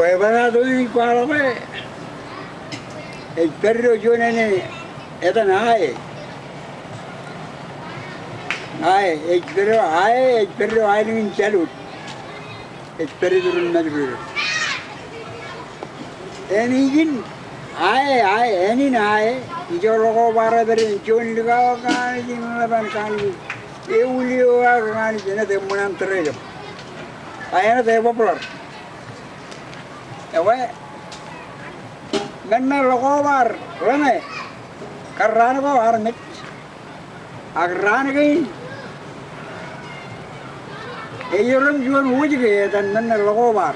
Pues para tu y cuál fue. El perro yo nene, esta nae. El perro hay en Jaluit. El perro durante el día. Enigin, eni nae. Y yo Lōkobar dari John Ligao kan, ini melaban kan. Eulio kan, ini temuan terjadi. Ayana teh popular. Ewe, mana Lōkobar, mana? Karena apa harmet? Agarana kain. Orang jual wujud ke dan mana Lōkobar.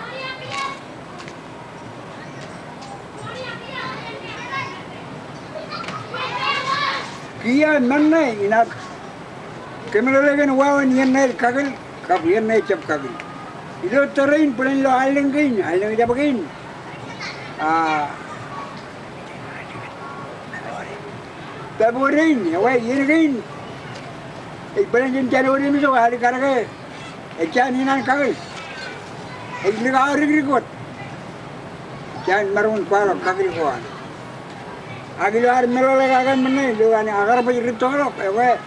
Kia mana inat? Kemudian wawan yang naik kagil, kapian naik cap kagil. Itu terrain pernah lo island kain apa kain? Taburin, awak ini kain. Pernah jen Jaluit itu hari karena jangan inan kagil. Liga rigrigot. Jangan marun palak kagil kawan. Agil hari meloleh akan mana? Luan agar berjrit tolok, awak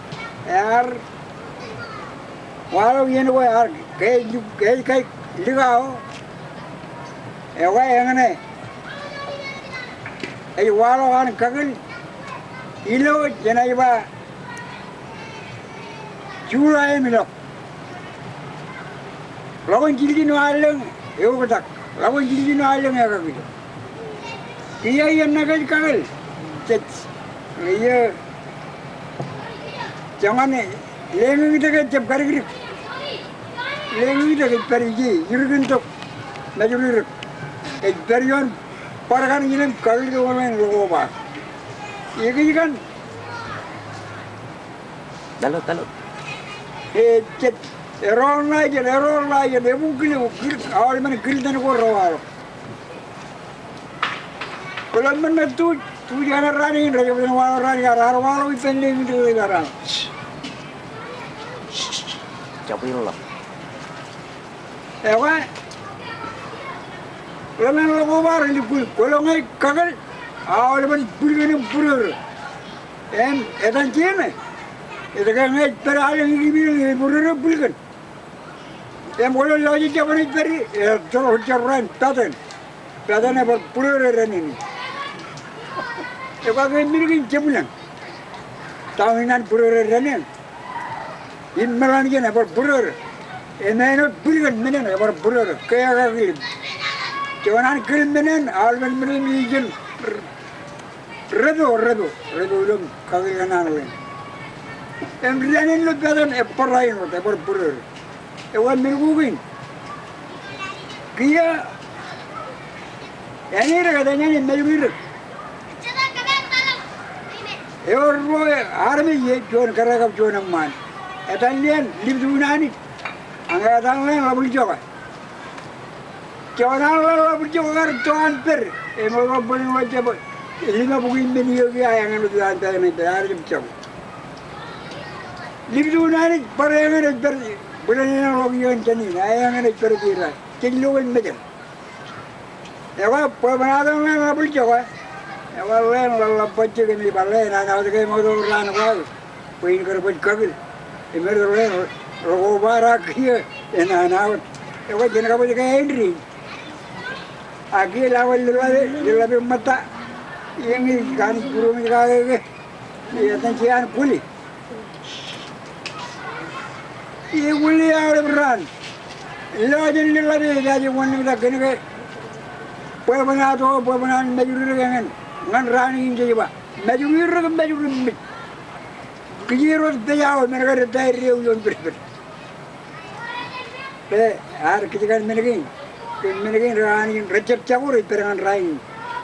walau ini awak kayak ligau, awak yang mana? Walau kan kagil, ilo jenai ba, Julai milok. Lawan jilid no alang, betak. Lawan jilid no alang ya kagil. Kia yang nak kagil. Iya, jangan lengan kita kecap kari-kari, lengan kita pergi, jurgen tok, najulur, perion, parakan ini kali itu orang Lōkobar, iya kan? Dalut. Cet, error lagi, dia mungkin awal mana kiri dan korang. Kalau mana tu jangan rani, raja punya rani, walau itu ni itu sekarang. Capil lah. Ewan, kalau mana Lōkobar ini kalau ngai kagak, awal mana pulur, edan cina, itu kan ngai peralang ini pulur. Kalau lagi jaman itu peri, terus jalan paten apa pulur ini. Ewa kau mirip jemulan, tahunan purur rennen, ini malah ni apa purur, ini purur menen apa purur, kaya kagil, jangan kil menen, alman menen ijen, redo lom kagil kanan lain, rennen lo padan apa lain lo, apa purur, ewa mirugin, kaya, ini katanya ni mirugin. Orang army ye John karakap John amman. Etalian libdunani. Angkatan lain labul jawa. John labul jawa kar John per. Emang boleh wajib. Lima bukin bini yogi ayang anu tuan tuan ini ada jam. Libdunani parangan per. Boleh ni logi yang cini. Ayang anu per kira. Kiloan macam. Ewa pemanadang lain labul jawa. Awal lain lalu pecah kami balik, anak itu kami motor lain awal, poin kerja kagil, ini lain Lōkobar akhir, anak, awal jenak apa juga Henry, akhir awal lebih mata, ini kan guru mereka ke, ini tensian kuli, ini kuli awal beran, lawan lebih jadi wanita kita kene ke, pemenang majuri dengan ngan rani ini juga, majuri, kejirut terjauh mereka retire riuh berber. Hari kita menegin rani recep campur itu dengan rani.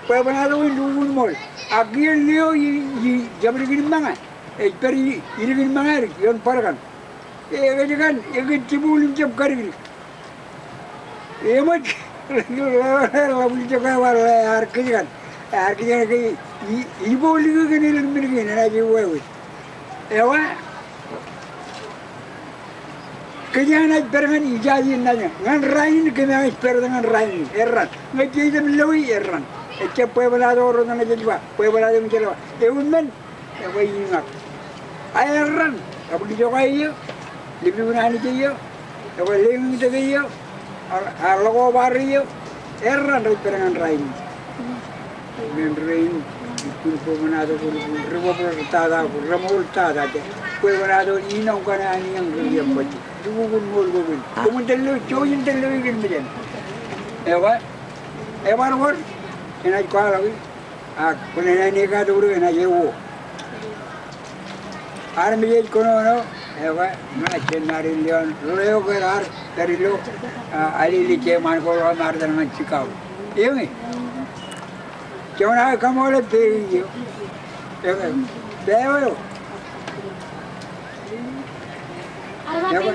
Pemenang itu dulu mul, akhir leo ini jam ini mana? Peri ini mana? Yang parakan. Kan, cibul jam kari. Emak, lalu juga war kan. Artinya kayak ibu lihat kan ini begini, aja wewet. Ewa, Kaya na perangan ijazin na niya. Ngan rain kaya espero dengan rain. Erran. Ngaji dem lowi erran. Echa puebla doro na najwa. Puebla dem chelo. Eun men. E way ngak. Ay erran. Abu di jokai yo. Libi una ni yo. E way ling de yo. Lōkobar yo. Erran rai perangan rain. Men rain. Kulpo manado kulpo. Remo tada. Remo tada. Puebla doro inong kana ani ang riyam baji. Dugun mul gugun. Kemudian lu join telu igin bijan. Ewa, ewa war. Ina kuala lagi. Kuna ni ka dulu ina yewo. Ar bijaj kono no. Ewa, mana cenari lion. Leo gerar dari lo. Ali like man ko mar dan man cikau. Iya. Cuma kamu le te yo. Ewa. Dewa yo. Ewa.